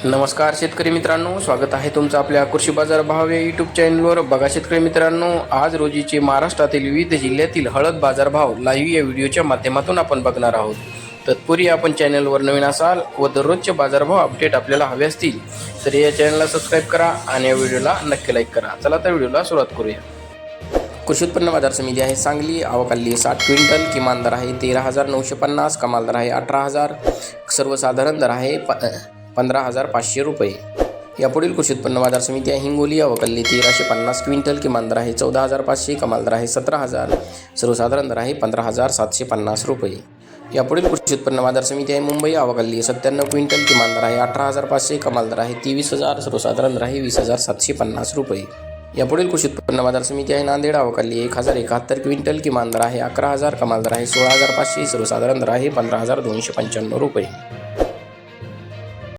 नमस्कार शेतकरी मित्रांनो, स्वागत आहे तुमचं आपल्या कृषी बाजार भाव या यूट्यूब चॅनलवर. बघा शेतकरी मित्रांनो, आज रोजीचे महाराष्ट्रातील विविध जिल्ह्यातील हळद बाजारभाव लाईव्ह या व्हिडिओच्या माध्यमातून आपण बघणार आहोत. तत्पूर्वी आपण चॅनलवर नवीन असाल व दररोजचे बाजारभाव अपडेट आपल्याला हवे असतील तर या चॅनलला सबस्क्राईब करा आणि या व्हिडिओला नक्की लाईक करा. चला तर व्हिडिओला सुरुवात करूया. कृषी उत्पन्न बाजार समिती आहे सांगली. आवक आली 60 क्विंटल. किमान दर आहे 13,950. कमाल दर आहे 18,000. सर्वसाधारण दर आहे 15,500 रुपये. यापुढील कृषी उत्पन्न बाजार समिती आहे हिंगोली. आवक आली 1,350 क्विंटल. किमान दर आहे 14,500. कमाल दर आहे 17,000. सर्वसाधारण दर आहे 15,750 रुपये. यापुढील कृषी उत्पन्न बाजार समिती आहे मुंबई. आवक आली 97 क्विंटल. किमान दर आहे 18,500. कमाल दर आहे 23,000. सर्वसाधारण दर आहे 20,750 रुपये. यापुढील कृषी उत्पन्न बाजार समिती आहे नांदेड. आवक आली 1,071 क्विंटल. किमान दर आहे 11,000. कमाल दर आहे 16,500. सर्वसाधारण दर आहे 15,295 रुपये.